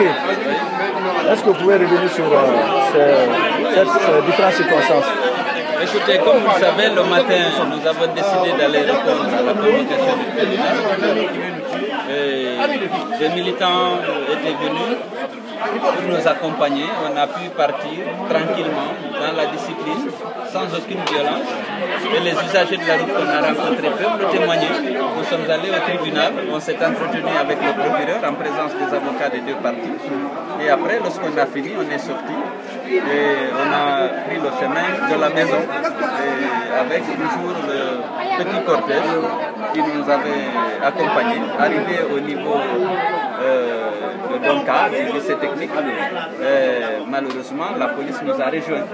Est-ce que vous pouvez revenir sur ces différentes circonstances? Écoutez, comme vous le savez, le matin, nous avons décidé d'aller répondre à la convocation du tribunal. Des militants étaient venus pour nous accompagner. On a pu partir tranquillement, dans la discipline, sans aucune violence. Et les usagers de la route qu'on a rencontrés peuvent le témoigner. Nous sommes allés au tribunal, on s'est entretenu avec le procureur en présence des avocats des deux parties. Et après, lorsqu'on a fini, on est sorti. Et on a pris le chemin de la maison avec toujours le petit cortège qui nous avait accompagnés. Arrivé au niveau de Donka, du lycée technique, malheureusement la police nous a rejoints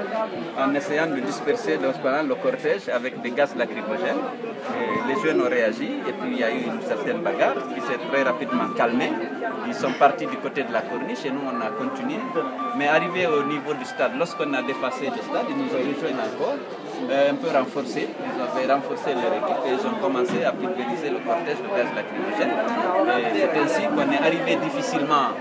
en essayant de disperser le cortège avec des gaz lacrymogènes. Les jeunes ont réagi et puis il y a eu une certaine bagarre qui s'est très rapidement calmée. Ils sont partis du côté de la corniche et nous on a continué. Mais arrivé au niveau du stade, lorsqu'on a dépassé le stade, ils nous ont rejoints encore, un peu renforcés. Ils avaient renforcé leur équipe et ils ont commencé à pulvériser le cortège de gaz lacrymogène. C'est ainsi qu'on est arrivé difficilement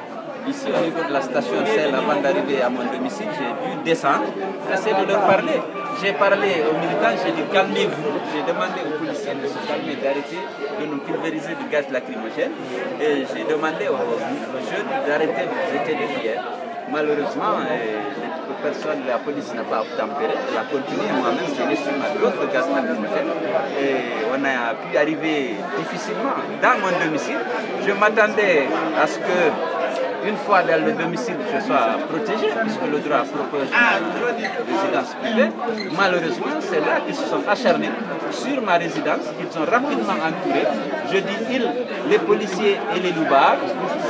ici au niveau de la station Shell. Avant d'arriver à mon domicile, j'ai dû descendre, essayer de leur parler. J'ai parlé aux militants, j'ai dit calmez-vous. J'ai demandé aux policiers de se calmer, d'arrêter de nous pulvériser du gaz lacrymogène. Et j'ai demandé aux jeunes d'arrêter de jeter des pierres. Malheureusement, la police n'a pas obtempéré. Elle a continué. Moi-même, j'ai reçu ma dose de gaz lacrymogène. Et on a pu arriver difficilement dans mon domicile. Je m'attendais à ce que, une fois dans le domicile, je sois protégé, puisque le droit propose une résidence privée. Malheureusement, c'est là qu'ils se sont acharnés sur ma résidence, qu'ils ont rapidement entouré. Je dis ils, les policiers et les loubards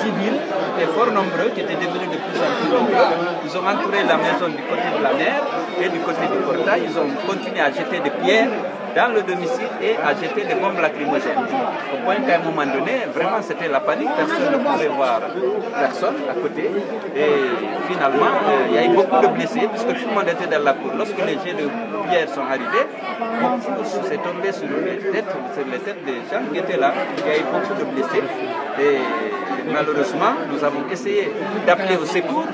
civils, étaient fort nombreux, qui étaient devenus de plus en plus nombreux. Ils ont entouré la maison du côté de la mer et du côté du portail. Ils ont continué à jeter des pierres dans le domicile et à jeter des bombes lacrymogènes. Au point qu'à un moment donné, vraiment c'était la panique, personne ne pouvait voir personne à côté. Et finalement, il y a eu beaucoup de blessés, puisque tout le monde était dans la cour. Lorsque les jets de pierre sont arrivés, beaucoup s'est tombé sur les têtes des gens qui étaient là. Il y a eu beaucoup de blessés. Et malheureusement, nous avons essayé d'appeler au secours,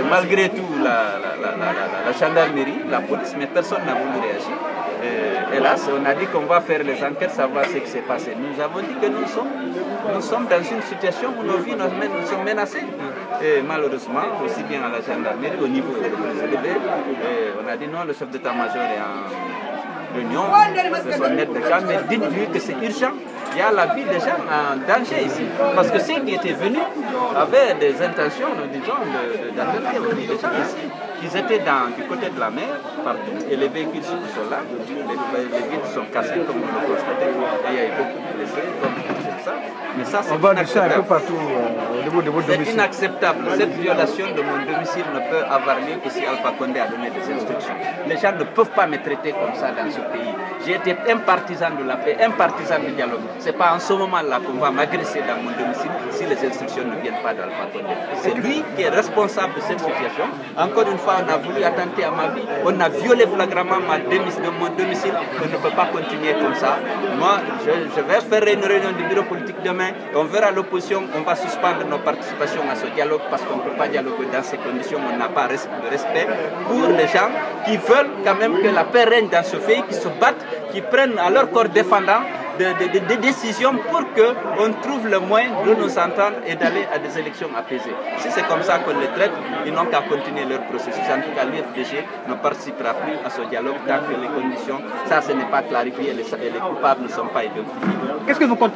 malgré tout la gendarmerie, la police, mais personne n'a voulu réagir. Hélas, on a dit qu'on va faire les enquêtes, savoir ce qui s'est passé. Nous avons dit que nous sommes dans une situation où nos vies sont menacées. Et malheureusement, aussi bien à la gendarmerie, au niveau le plus élevé, on a dit non, le chef d'état-major est en réunion de son aide de camp, mais dites-lui que c'est urgent. Il y a la vie des gens en danger ici. Parce que ceux qui étaient venus avaient des intentions, disons, d'attaquer la vie des gens ici. Ils étaient du côté de la mer, partout, et les véhicules sont là. Les vitres sont cassées, comme on l'a constaté. Et il y a eu beaucoup de blessés, comme c'est ça. Mais ça, c'est inacceptable. Un peu partout au niveau de votre domicile. C'est inacceptable. Cette violation de mon domicile ne peut avoir lieu que si Alpha Condé a donné des instructions. Les gens ne peuvent pas me traiter comme ça dans ce pays. J'ai été un partisan de la paix, un partisan du dialogue. Ce n'est pas en ce moment-là qu'on va m'agresser dans mon domicile si les instructions ne viennent pas d'Alpha Condé. C'est lui qui est responsable de cette situation. Encore une fois, on a voulu attenter à ma vie. On a violé flagramment mon domicile. On ne peut pas continuer comme ça. Moi, je vais faire une réunion du bureau politique demain. On verra l'opposition. On va suspendre nos participations à ce dialogue parce qu'on ne peut pas dialoguer dans ces conditions. On n'a pas de respect pour les gens qui veulent quand même que la paix règne dans ce pays, qui se battent, qui prennent à leur corps défendant des décisions pour qu'on trouve le moyen de nous entendre et d'aller à des élections apaisées. Si c'est comme ça qu'on les traite, ils n'ont qu'à continuer leur processus. En tout cas, l'UFDG ne participera plus à ce dialogue tant que les conditions, ça ce n'est pas clarifié et les coupables ne sont pas identifiés. Qu'est-ce que vous comptez